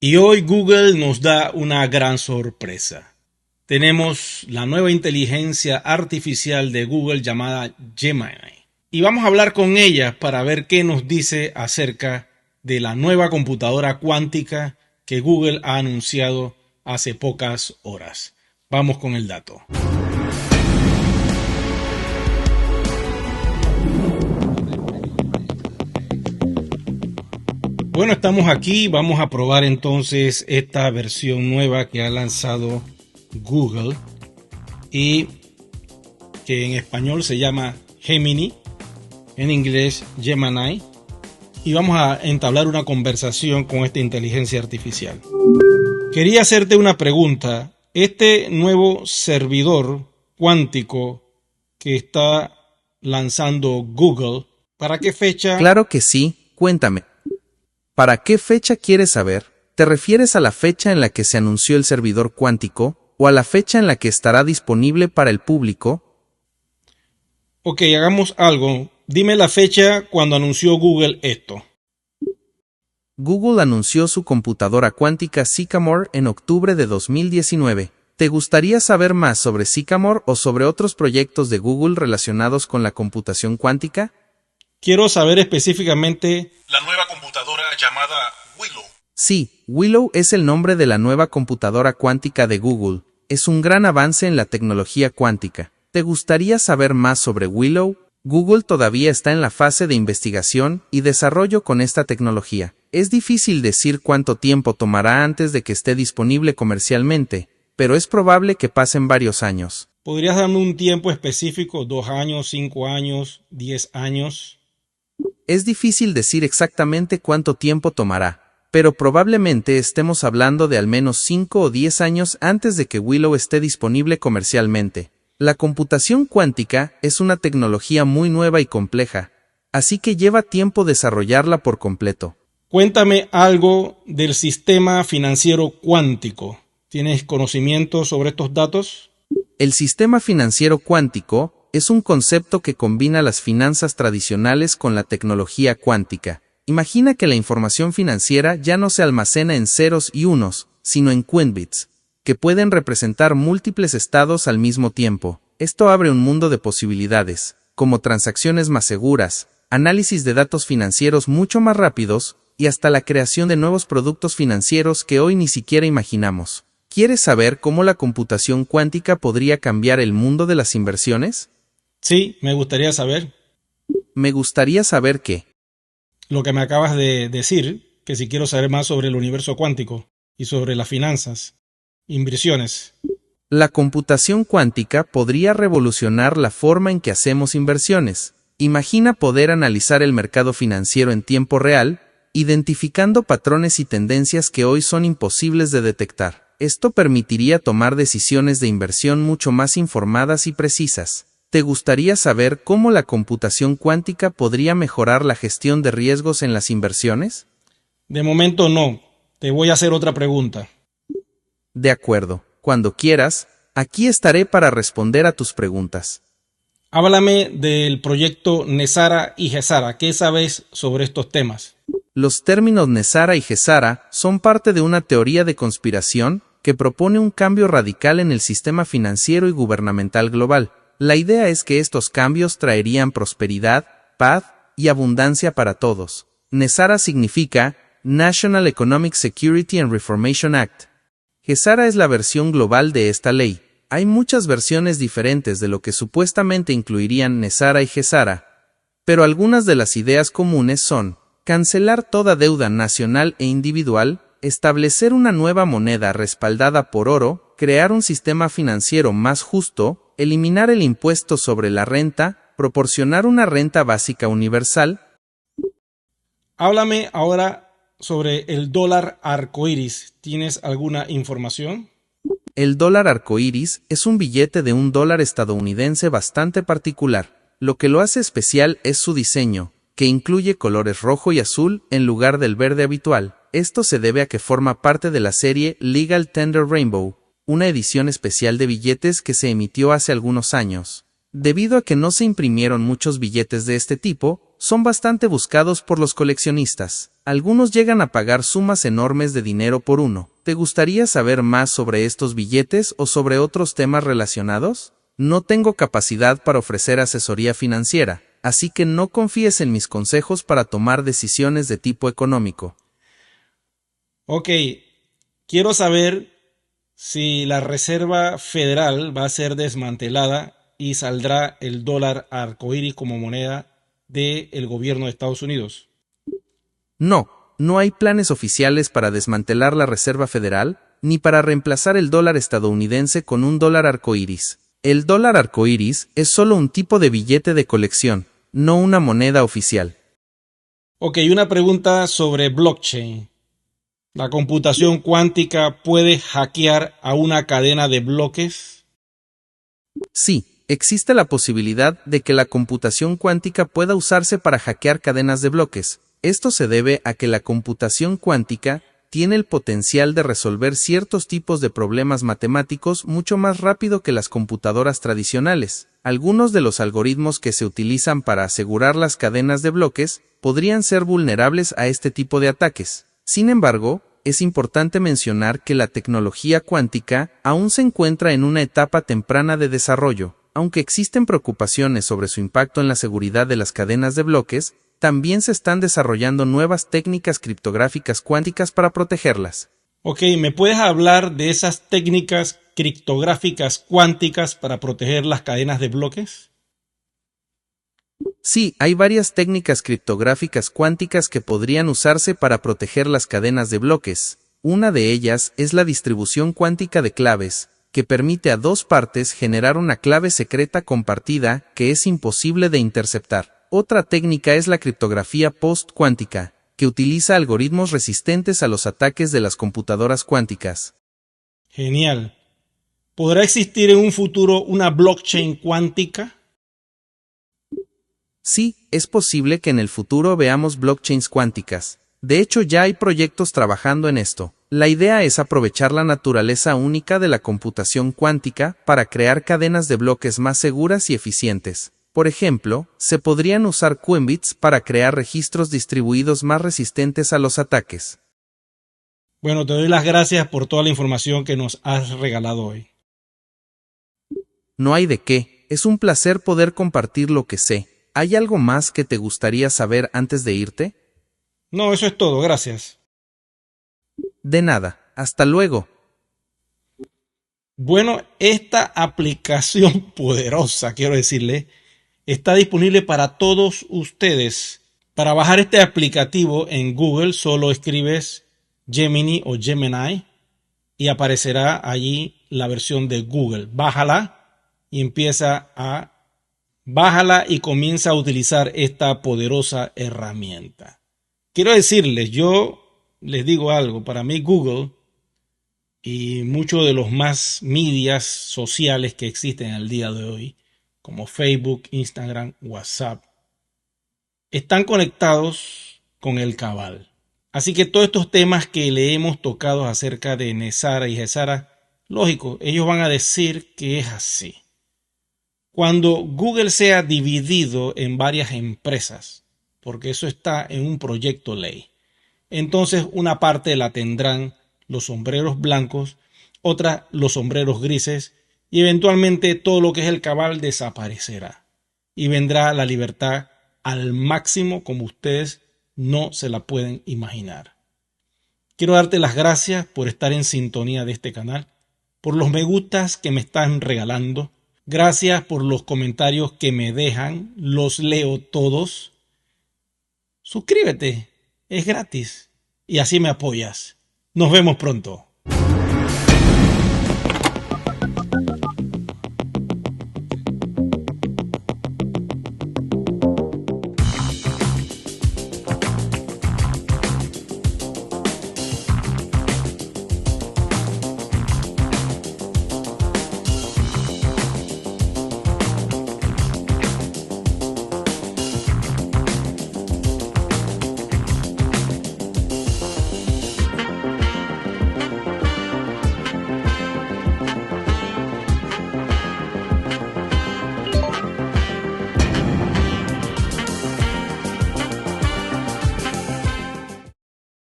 Y hoy Google nos da una gran sorpresa. Tenemos la nueva inteligencia artificial de Google llamada Gemini. Y vamos a hablar con ella para ver qué nos dice acerca de la nueva computadora cuántica que Google ha anunciado hace pocas horas. Vamos con el dato. Bueno, estamos aquí, vamos a probar entonces esta versión nueva que ha lanzado Google y que en español se llama Gemini, en inglés Gemini, y vamos a entablar una conversación con esta inteligencia artificial. Quería hacerte una pregunta. Este nuevo servidor cuántico que está lanzando Google, ¿para qué fecha? Claro que sí, cuéntame. ¿Para qué fecha quieres saber? ¿Te refieres a la fecha en la que se anunció el servidor cuántico o a la fecha en la que estará disponible para el público? Ok, hagamos algo. Dime la fecha cuando anunció Google esto. Google anunció su computadora cuántica Sycamore en octubre de 2019. ¿Te gustaría saber más sobre Sycamore o sobre otros proyectos de Google relacionados con la computación cuántica? Quiero saber específicamente la nueva computadora llamada Willow. Sí, Willow es el nombre de la nueva computadora cuántica de Google. Es un gran avance en la tecnología cuántica. ¿Te gustaría saber más sobre Willow? Google todavía está en la fase de investigación y desarrollo con esta tecnología. Es difícil decir cuánto tiempo tomará antes de que esté disponible comercialmente, pero es probable que pasen varios años. ¿Podrías darme un tiempo específico? ¿2 años, 5 años, 10 años? Es difícil decir exactamente cuánto tiempo tomará, pero probablemente estemos hablando de al menos 5 o 10 años antes de que Willow esté disponible comercialmente. La computación cuántica es una tecnología muy nueva y compleja, así que lleva tiempo desarrollarla por completo. Cuéntame algo del sistema financiero cuántico. ¿Tienes conocimiento sobre estos datos? El sistema financiero cuántico es un concepto que combina las finanzas tradicionales con la tecnología cuántica. Imagina que la información financiera ya no se almacena en ceros y unos, sino en qubits, que pueden representar múltiples estados al mismo tiempo. Esto abre un mundo de posibilidades, como transacciones más seguras, análisis de datos financieros mucho más rápidos, y hasta la creación de nuevos productos financieros que hoy ni siquiera imaginamos. ¿Quieres saber cómo la computación cuántica podría cambiar el mundo de las inversiones? Sí, me gustaría saber. Me gustaría saber qué. Lo que me acabas de decir, que si quiero saber más sobre el universo cuántico y sobre las finanzas, inversiones. La computación cuántica podría revolucionar la forma en que hacemos inversiones. Imagina poder analizar el mercado financiero en tiempo real, identificando patrones y tendencias que hoy son imposibles de detectar. Esto permitiría tomar decisiones de inversión mucho más informadas y precisas. ¿Te gustaría saber cómo la computación cuántica podría mejorar la gestión de riesgos en las inversiones? De momento no. Te voy a hacer otra pregunta. De acuerdo. Cuando quieras, aquí estaré para responder a tus preguntas. Háblame del proyecto Nesara y Gesara. ¿Qué sabes sobre estos temas? Los términos Nesara y Gesara son parte de una teoría de conspiración que propone un cambio radical en el sistema financiero y gubernamental global. La idea es que estos cambios traerían prosperidad, paz y abundancia para todos. Nesara significa National Economic Security and Reformation Act. Gesara es la versión global de esta ley. Hay muchas versiones diferentes de lo que supuestamente incluirían Nesara y Gesara, pero algunas de las ideas comunes son cancelar toda deuda nacional e individual, establecer una nueva moneda respaldada por oro, crear un sistema financiero más justo, eliminar el impuesto sobre la renta, proporcionar una renta básica universal. Háblame ahora sobre el dólar arcoíris. ¿Tienes alguna información? El dólar arcoíris es un billete de $1 estadounidense bastante particular. Lo que lo hace especial es su diseño, que incluye colores rojo y azul en lugar del verde habitual. Esto se debe a que forma parte de la serie Legal Tender Rainbow, una edición especial de billetes que se emitió hace algunos años. Debido a que no se imprimieron muchos billetes de este tipo, son bastante buscados por los coleccionistas. Algunos llegan a pagar sumas enormes de dinero por uno. ¿Te gustaría saber más sobre estos billetes o sobre otros temas relacionados? No tengo capacidad para ofrecer asesoría financiera, así que no confíes en mis consejos para tomar decisiones de tipo económico. Ok, quiero saber si la Reserva Federal va a ser desmantelada y saldrá el dólar arcoíris como moneda del gobierno de Estados Unidos. No, no hay planes oficiales para desmantelar la Reserva Federal, ni para reemplazar el dólar estadounidense con un dólar arcoíris. El dólar arcoíris es solo un tipo de billete de colección, no una moneda oficial. Ok, una pregunta sobre blockchain. ¿La computación cuántica puede hackear a una cadena de bloques? Sí, existe la posibilidad de que la computación cuántica pueda usarse para hackear cadenas de bloques. Esto se debe a que la computación cuántica tiene el potencial de resolver ciertos tipos de problemas matemáticos mucho más rápido que las computadoras tradicionales. Algunos de los algoritmos que se utilizan para asegurar las cadenas de bloques podrían ser vulnerables a este tipo de ataques. Sin embargo, es importante mencionar que la tecnología cuántica aún se encuentra en una etapa temprana de desarrollo. Aunque existen preocupaciones sobre su impacto en la seguridad de las cadenas de bloques, también se están desarrollando nuevas técnicas criptográficas cuánticas para protegerlas. Ok, ¿me puedes hablar de esas técnicas criptográficas cuánticas para proteger las cadenas de bloques? Sí, hay varias técnicas criptográficas cuánticas que podrían usarse para proteger las cadenas de bloques. Una de ellas es la distribución cuántica de claves, que permite a dos partes generar una clave secreta compartida que es imposible de interceptar. Otra técnica es la criptografía post-cuántica, que utiliza algoritmos resistentes a los ataques de las computadoras cuánticas. Genial. ¿Podrá existir en un futuro una blockchain cuántica? Sí, es posible que en el futuro veamos blockchains cuánticas. De hecho, ya hay proyectos trabajando en esto. La idea es aprovechar la naturaleza única de la computación cuántica para crear cadenas de bloques más seguras y eficientes. Por ejemplo, se podrían usar qubits para crear registros distribuidos más resistentes a los ataques. Bueno, te doy las gracias por toda la información que nos has regalado hoy. No hay de qué, es un placer poder compartir lo que sé. ¿Hay algo más que te gustaría saber antes de irte? No, eso es todo, gracias. De nada, hasta luego. Bueno, esta aplicación poderosa, quiero decirle, está disponible para todos ustedes. Para bajar este aplicativo en Google solo escribes Gemini o Gemini y aparecerá allí la versión de Google. Bájala y comienza a utilizar esta poderosa herramienta. Quiero decirles, yo les digo algo, para mí Google y muchos de los más medias sociales que existen al día de hoy, como Facebook, Instagram, WhatsApp, están conectados con el cabal. Así que todos estos temas que le hemos tocado acerca de Nesara y Gesara, lógico, ellos van a decir que es así. Cuando Google sea dividido en varias empresas, porque eso está en un proyecto ley, entonces una parte la tendrán los sombreros blancos, otra los sombreros grises, y eventualmente todo lo que es el cabal desaparecerá. Y vendrá la libertad al máximo como ustedes no se la pueden imaginar. Quiero darte las gracias por estar en sintonía de este canal, por los me gustas que me están regalando. Gracias por los comentarios que me dejan, los leo todos. Suscríbete, es gratis y así me apoyas. Nos vemos pronto.